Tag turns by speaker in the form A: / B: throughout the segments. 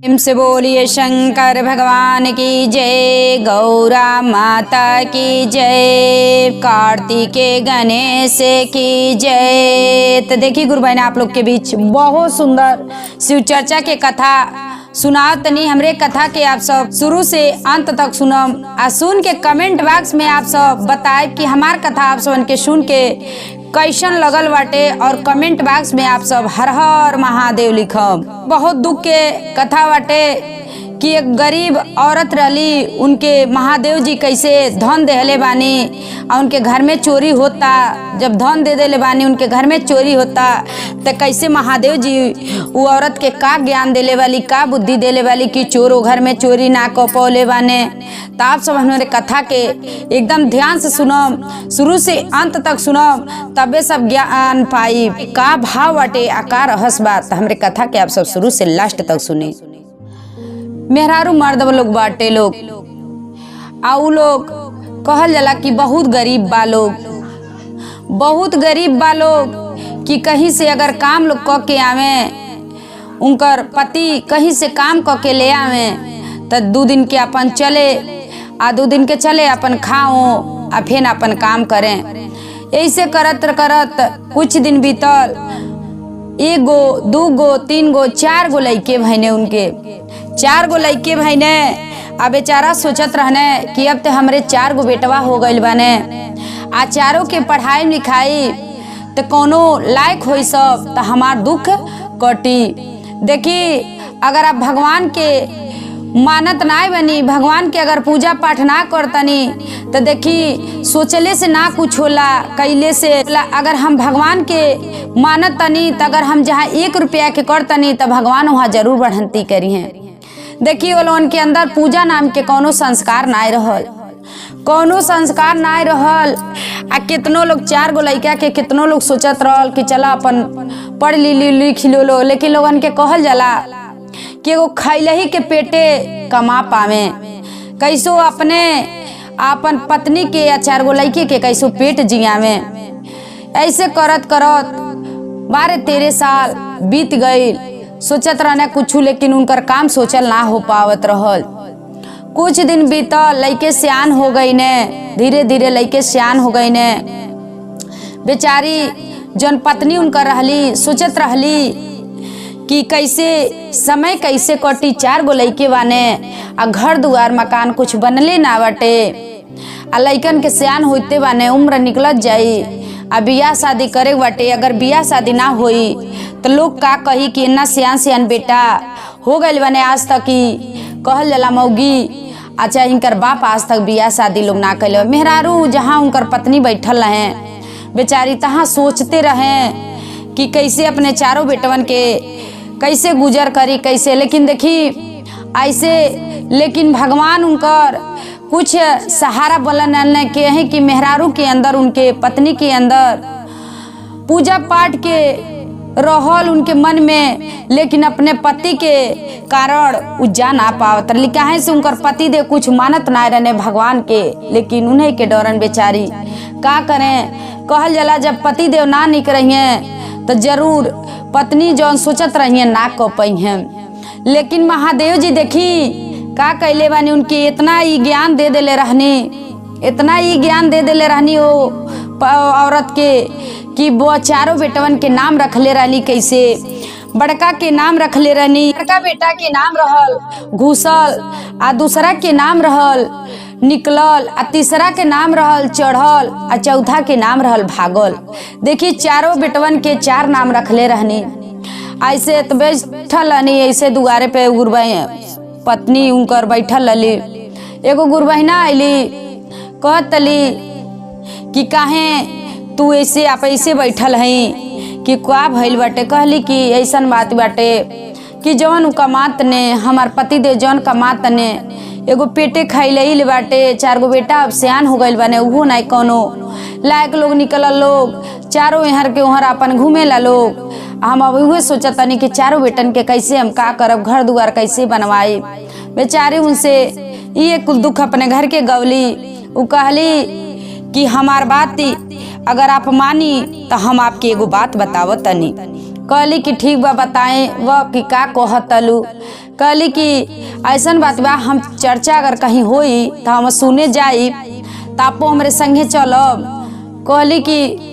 A: प्रेम से बोलिए शंकर भगवान की जय, गौरा माता की जय, कार्तिकेय गणेश की जय। तो देखिए गुरु बहन, आप लोग के बीच बहुत सुंदर शिव चर्चा के कथा सुनाओ तनी। हमरे कथा के आप सब शुरू से अंत तक सुनम आ सुन के कमेंट बॉक्स में आप सब बताए कि हमार कथा आप सब के सुन के कैसन लगल बाटे, और कमेंट बॉक्स में आप सब हर हर महादेव लिखम। बहुत दुख के कथा बाटे कि एक गरीब औरत रहली, उनके महादेव जी कैसे धन देहले बानी और उनके घर में चोरी होता। जब धन दे देले बानी उनके घर में चोरी होता, तो कैसे महादेव जी वो औरत के का ज्ञान देले वाली, का बुद्धि देले वाली कि चोरो घर में चोरी ना कर पौले बाने। तो आप सब हमारे कथा के एकदम ध्यान से सुनम, शुरू से अंत तक सुनम, तबे सब ज्ञान पाई का भाव बाटे आ का रहस्य बात। हमरे कथा के आप सब शुरू से लास्ट तक सुनी। मेहरारू मर्द लोग बाटे लोग, आउ लोग कहल जाला कि बहुत गरीब बा लोग, बहुत गरीब बा लोग कि कहीं से अगर काम लोग क के आवे, उनकर पति कहीं से काम क के ले आवे तो 2 दिन के अपन चले आ 2 दिन के चले अपन खाओ आ फिर अपन काम करें। ऐसे करत करत कुछ दिन बीतल, 1 गो 2 गो 3 गो 4 गो लइके भइने, उनके 4 गो लइके भइने। आ बेचारा सोचत रहने कि अब तो हमरे 4 गो बेटवा हो गइल बाने, आ चारों के पढ़ाई लिखाई तो कोनो लायक होई सब, तो हमार दुख कटी। देखी अगर आप भगवान के मानत ना बनी, भगवान के अगर पूजा पाठ ना करतनी, तो देखी सोचले से ना कुछ होला, कैले से। अगर हम भगवान के मानत तनी, तो अगर हम जहाँ 1 रुपया के करतनी, तो भगवान वहाँ जरूर बढ़ंती करी हैं। देखिए वो लोगन के अंदर पूजा नाम के कोनो संस्कार ना रहल, कोनो संस्कार ना रहल। आ कितनो लोग 4 गो लइका के कितनो लोग सोचत रहल कि चला अपन पढ़ लिख लो, लेकिन लोगन के कहल जाला कि एगो खैलही के पेटे कमा पावे, कैसो अपने अपन पत्नी के या 4 गो लइके के कैसो पेट जियावे। ऐसे करत करत 12-13 साल बीत गई। सोचत रहने कुछ, लेकिन उनकर काम सोचल ना हो पावत रहल। कुछ दिन बीतल, लइके सियान हो गई ने, धीरे धीरे लइके सियान हो गई ने। बेचारी जन पत्नी उनकर रहली, सोचत रहली कि कैसे समय कैसे कटी, 4 गो लइके बाने आ घर दुआर मकान कुछ बनले ना बाटे, आ लइकन के सियान होते बाने, उम्र निकलत जाई, आ बियाह शादी करे बाटे। अगर बियाह शादी ना होई तो लोग का कही कि इतना सियान बेटा हो गए बने, आज तक ही कहल जाला मौगी। अच्छा इनकर बाप आज तक बियाह शादी लोग ना कैले। मेहरारू जहाँ उनकर पत्नी बैठल रहे बेचारी, तहाँ सोचते रहे कि कैसे अपने 4 बेटवन के कैसे गुजर करी, कैसे। लेकिन देखी ऐसे, लेकिन भगवान उनकर कुछ सहारा बनने के हैं कि मेहरारू के अंदर, उनके पत्नी के अंदर पूजा पाठ के रहल उनके मन में, लेकिन अपने पति के कारण उ जा ना पावत। काहे से उनकर पति दे कुछ मानत ना रहने भगवान के, लेकिन उन्हें के डरन बेचारी का करें। कहल जाला जब पति देव ना निक रही तो जरूर पत्नी जौन सोचत रही ना कर पाई हैं। लेकिन महादेव जी देखी का कैले बानी, उनके इतना ही ज्ञान दे देले रहनी, इतना ही ज्ञान दे देले रहनी वो औरत के कि वो 4 बेटवन के नाम रखले रहनी। कैसे बड़का के नाम रखले रहनी, बड़का बेटा के नाम रहल घुसल, आ दूसरा के नाम रहल निकलल, आ तीसरा के नाम रहल चढ़ल, आ चौथा के नाम रहल भागल। देखी 4 बेटवन के 4 नाम रखले रहनी। ऐसे तो बैठल रहनी, ऐसे दुआरे पे गुरबई पत्नी उनकर बैठल रही। एगो गुरबहिना अली, कहतली कि काहे तू ऐसे आप ऐसे बैठल है कि का भइल बाटे। कहली कि ऐसन बात बाटे कि जौन कमात ने, हमार पति दे जौन कमात ने, एगो पेटे खैले बाटे, 4 गो बेटा अब सियान हो गइल बाने, उहो नहीं कोनो लायक लोग निकलल, लोग चारों यहाँ के वहाँ अपन घूमे ला लोग। हम अब उहे सोचतनी कि 4 बेटन के कैसे हम का करब, घर दुआर कैसे बनवाई। बेचारी उनसे ये कुल दुख अपने घर के गवली। उ कहली कि हमार बात अगर आप मानी तो हम आपके एगो बात बतावत तनी। कहली कि ठीक बा बताएं वह कि का कहतलू। कहली कि ऐसन बात बा, हम चर्चा अगर कहीं होई तो हम सुने जाई, तापो हमरे संगे चलब। कहली कि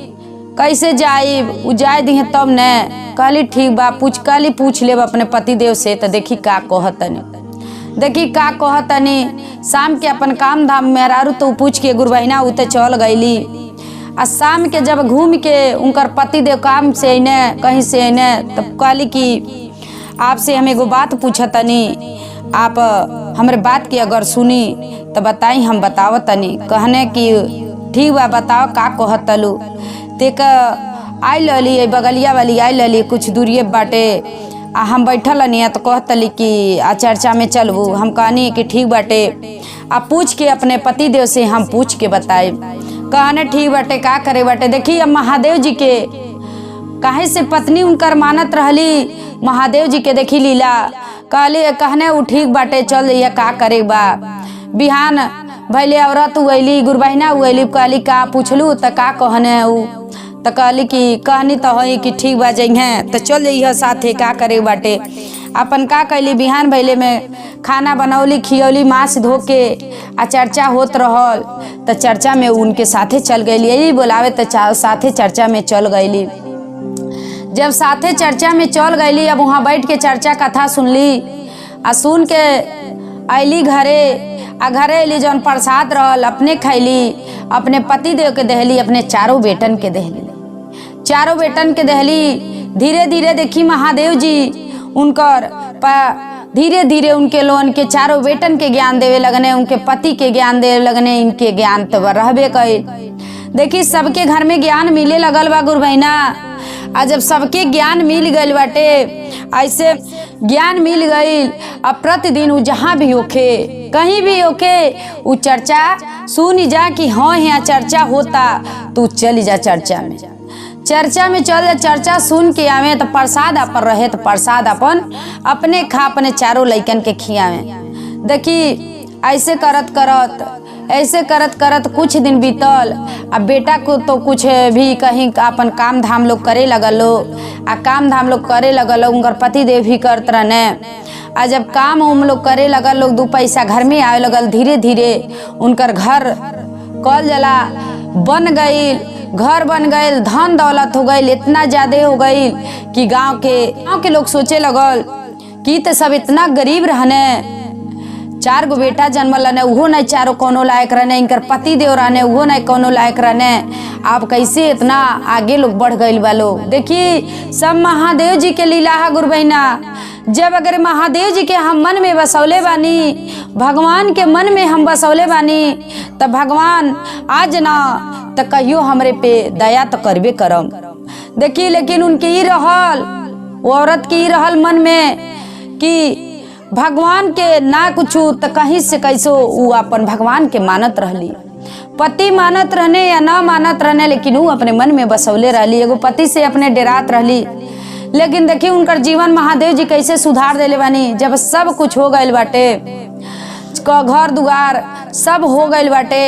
A: कैसे जाई, उ जाए दिहे तब न। कहली ठीक बा, कहली पूछ लेब अपने पति देव से तो देखी का कहतनी। देखी का कहतनी। शाम के अपन काम धाम मेहरारू तो पूछ के गुरबहिना उ तो चल गईली। आ शाम के जब घूम के उनकर पति देव काम से अने कहीं से अने तब कहली कि आपसे हम एगो बात पूछतनी, आप हमरे बात की अगर सुनी तो बताई, हम बतावतनी। कहने कि ठीक बा बताओ का कहतलू। तेक आई लली बगलिया वाली आई लली कुछ दूरिये बाटे, आ हम बैठल नहीं तो कहतली कि आ चर्चा में चलबू। हम कहनी कि ठीक बाटे, आ पूछ के अपने पति देव से हम पूछ के बताए। कहने ठीक बाटे, का करे बाटे। देखी अब महादेव जी के काहे से पत्नी उनकर मानत रहली महादेव जी के देखी लीला। कहने उ ठीक बाटे चल जइया, का करे बा। बिहान भैले औरत उली गुरबहिना उली। कहली का पूछलू तो का कहने उ तो कहली कि कहनी तो है कि ठीक बा जइहे तो चल जइह साथे, का करे बाटे। अपन का कैली बिहान भैले में खाना बनौली खियौली मांस धो के आ चर्चा होत रहल तो चर्चा में उनके साथे चल गईली। यही बोलावे तो साथे चर्चा में चल गईली। जब साथे चर्चा में चल गईली, अब वहाँ बैठ के चर्चा कथा सुनली। आ सुन के अली घरे, आ घरे अली जौन प्रसाद रहल अपने खैली, अपने पति देव के दहली, अपने चारों बेटन के दहली। चारों बेटन के दहली। धीरे धीरे देखी महादेव जी उनकर धीरे धीरे उनके लोन के चारों बेटन के ज्ञान देवे लगने, उनके पति के ज्ञान देवे लगने। इनके ज्ञान तो रहबे कइल। देखी सबके घर में ज्ञान मिले लगल बा गुरबहिना। आ जब सबके ज्ञान मिल गइल बाटे, ऐसे ज्ञान मिल गइल, अब प्रतिदिन उ जहाँ भी होखे कहीं भी होखे उ चर्चा सुनी जा कि हाँ यहाँ चर्चा होता, तू चली जा चर्चा में। चर्चा में चल जा, चर्चा सुन के आवे तो प्रसाद अपन रहे तो प्रसाद अपन अपने खा, अपने चारों लइकन के खियावे। देखी ऐसे करत करत कुछ दिन बीतल। अब बेटा को तो कुछ भी कहीं अपन काम धाम लोग करे लगलो। आ काम धाम लोग करे लगलो, उनकर पति देव भी करत रहने। आ जब काम उम लोग करे लगल, लोग दो पैसा घर में आवे लगल। धीरे धीरे उनकर घर कल जला बन गई, घर बन गए, धन दौलत हो गई, इतना ज्यादा हो गई कि गांव के लोग सोचे लगल कि तो सब इतना गरीब रहने। 4 गो बेटा जन्मल रहने, उहो नहीं चारों कोनो लायक रहने। इनकर पति देव रहने, उहो नहीं कोनो लायक रहने। आप कैसे इतना आगे लोग बढ़ गए बा लोग। देखी सब महादेव जी के लीला है गुरबहिना। जब अगर महादेव जी के हम मन में बसौले बानी, भगवान के मन में हम बसौले बानी, तब भगवान आज ना तो कहियो हमरे पे दया तो करबे करम। देखी लेकिन उनके ही रहल, वो औरत की ही रहल मन में कि भगवान के ना कुछू तो कहीं से कैसो वो अपन भगवान के मानत रहली। पति मानत रहने या ना मानत रहने, लेकिन वो अपने मन में बसौले रहली। एगो पति से अपने डेरात रहली। लेकिन देखिए उनकर जीवन महादेव जी कैसे सुधार देले बानी। जब सब कुछ हो गइल बाटे, घर दुआर सब हो गइल बाटे,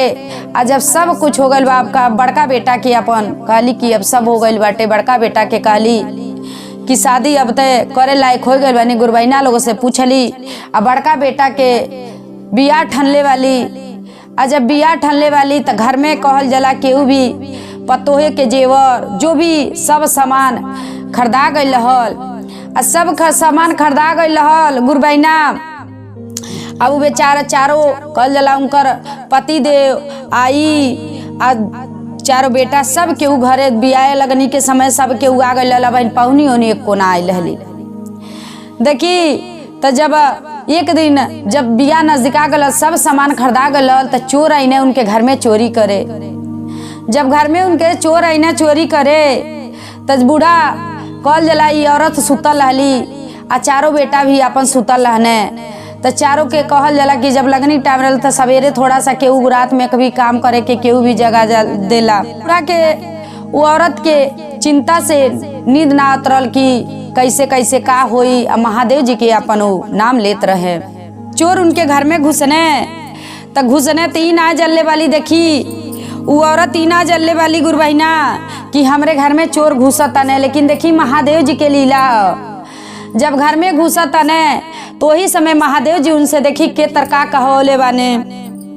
A: आ जब सब कुछ हो गइल बा, आपका बड़का बेटा के अपन कहली कि अब सब हो गइल बाटे। बड़का बेटा के कहली कि शादी अब तय करे लायक हो गइल बानी। गुरबहिना लोगों से पूछली, आ बड़का बेटा के बियाह ठनले वाली। आ जब बियाह ठनले वाली तो घर में कहल जला केहू भी पतोहे के जेवर जो भी सब सामान खरीदा गइल रहल, आ सब सामान खरीदा गइल रहल गुरबहिना। अब बेचारा चारों कहल जला उनकर पति देव आई आ चारों बेटा सब केहू घरे बियाह लगनी के समय सब केहू आ गइल रहल। बहन पहुनी होनी एक कोना आइल रहली। देखी तो जब एक दिन जब बियाह नजदीक आ गल, सब सामान खरीदा गल, तो चोर आईने उनके घर में चोरी करे। जब घर में उनके चोर आईने चोरी करे तो बूढ़ा कहल जला ई औरत सुतल रहली, आ चारों बेटा भी अपन सुतल रहने। तो चारों के कहल जला कि जब लगनी टाइम रहल तो सवेरे थोड़ा सा केहू रात में कभी काम करे के केहू भी जगह देला। पूरा के वो औरत के चिंता से नींद ना उतरल कि कैसे कैसे का होई। महादेव जी के अपन नाम लेत रहे। चोर उनके घर में घुसने तो ई ना जलने वाली। देखी वो औरत इना जलने वाली गुरु बहिना कि हमरे घर में चोर घुसता ने। लेकिन देखी महादेव जी के लीला, जब घर में घुसता ने तो ही समय महादेव जी उनसे देखी के तरका कहले बाने।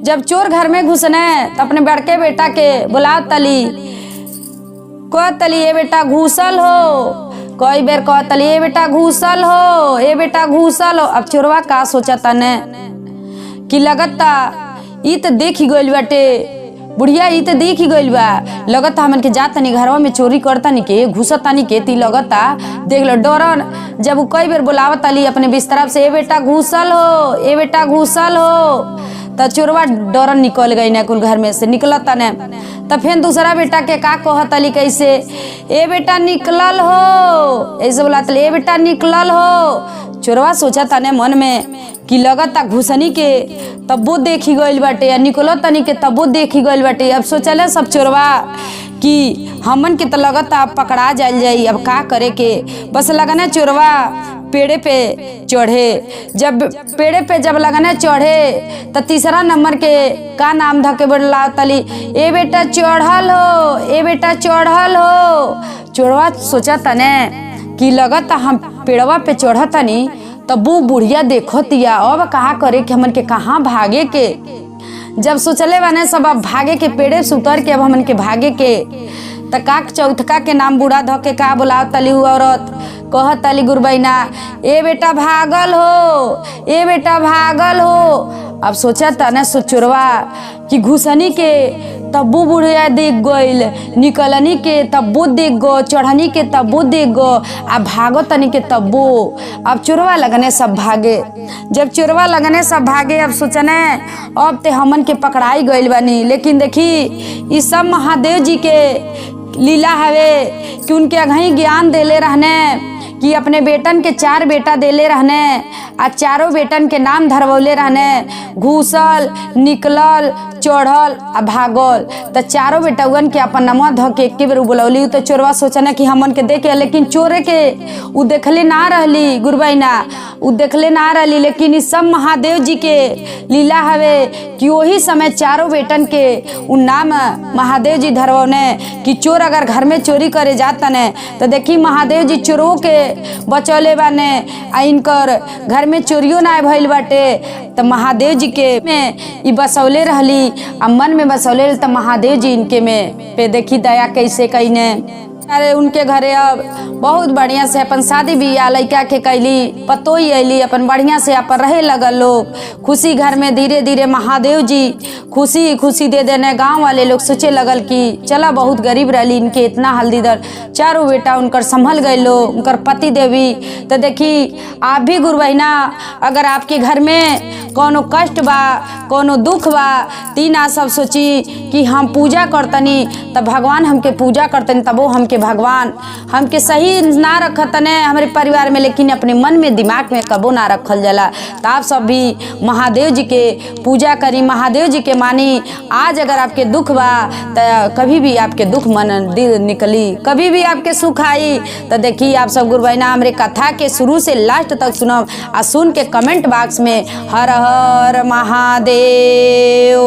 A: जब चोर घर में घुसने तो अपने बड़के बेटा के बुला तली, को तली ये बेटा घुसल हो, कई बेर कह तली ये बेटा घुसल हो, ये बेटा घुसल हो। अब चोरवा का सोचता ने कि लगता ई तो देखी गइल बाटे, बुढ़िया ई तो देखी गइल बा, लगता हमन के जात तनी घरवा में चोरी करता नी के घुसता नी के ती लगता देख लो डरन। जब वो कई बेर बुलावत अली अपने बिस्तरा से, ए बेटा घुसल हो, ए बेटा घुसल हो, तो चोरवा डरन निकल गई ना कुल घर में से निकलता ने। तब फिर दूसरा बेटा के का कहत अली कैसे, ए बेटा निकलल हो, ऐसे बुलात ए बेटा निकलल हो। चोरवा सोचा तने मन में कि लगता घुसनी के तब्बो देखी गइल बाटे या निकलो तनी के तब्बो देखी गइल बाटे। अब सोचले सब चोरवा कि हमन के तो लगता अब पकड़ा जाइल जाई, अब का करे के। बस लगना चोरवा पेड़े पे चढ़े। जब पेड़े पे जब लगने चढ़े तो तीसरा नंबर के का नाम धके बोला तली, ए बेटा चढ़ल हो, ए बेटा चढ़ल हो। चोरवा सोचा तने कि लगता हम पेड़वा पे चढ़तनी तब वो बुढ़िया देखतिया, अब कहा करे कि हमन के कहाँ भागे के। जब सोचले बने सब अब भागे के पेड़े से उतर के अब हमन के भागे के, त का चौथका के नाम बूढ़ा धके का बुलाओ तली औरत कहत तली गुरु बहिना, ए बेटा भागल हो, ए बेटा भागल हो। अब सोचा तने सो चोरवा कि घुसनी के तब्बू बुढ़िया देख गइल, निकलनी के तब्बू देख गो, चढ़नी के तब्बू देख गो, अब भागो तनी के तब्बू। अब चोरवा लगने सब भागे। जब चोरवा लगने सब भागे अब सोचने अब ते हमन के पकड़ाई गइल बानी। लेकिन देखी ये सब महादेव जी के लीला हवे कि उनके अघई ज्ञान देले रहने कि अपने बेटन के 4 बेटा देले रहने आ चारों बेटन के नाम धरवले रहने, घुसल, निकलल, चढ़ल आ भागल। तो चारों बेटवन के अपन नमवा ध के एक बेर बुलौली। तो चोरवा सोचना कि हमन के देखे, लेकिन चोरे के उ देखले ना रहली गुरु बहिना, उ देखले ना रहली। लेकिन इस सब महादेव जी के लीला हवे कि वही समय चारों बेटन के उ नाम महादेव जी धरवने कि चोर अगर घर में चोरी करे जाता ने तो देखी महादेव जी चोरों के बचौले बाने आ इनकर घर में चोरियो ना भइल बाटे। तो महादेव जी के में ई बसौले रहली आ मन में बसौले तो महादेव जी इनके में पे देखी दया कैसे कईने। अरे उनके घरे अब बहुत बढ़िया से अपन शादी बियाह लड़का के कैली, पतोई अली, अपन बढ़िया से अपन रहे लगल लोग खुशी घर में। धीरे धीरे महादेव जी खुशी खुशी दे देने। गांव वाले लोग सोचे लगल कि चला बहुत गरीब रहली, इनके इतना हल्दी दर, चारों बेटा उनकर संभल गए लोग, उनकर पति देवी। तो देखी आप भी गुरु बहिना अगर आपके घर में कोनो कष्ट बा, कोनो दुख बा, तीन आ सब सोची कि हम पूजा करतनी तब भगवान हमके पूजा करतनी, तब वो हमके भगवान हमके सही ना रखतने हमारे परिवार में, लेकिन अपने मन में दिमाग में कबो ना रखल जाला। तो आप सब भी महादेव जी के पूजा करी, महादेव जी के मानी। आज अगर आपके दुख बा तो कभी भी आपके दुख मन दिल निकली, कभी भी आपके सुख आई। तो देखिए आप सब गुरु बहिना हमारे कथा के शुरू से लास्ट तक सुनो आ सुन के कमेंट बॉक्स में हर हर महादेव।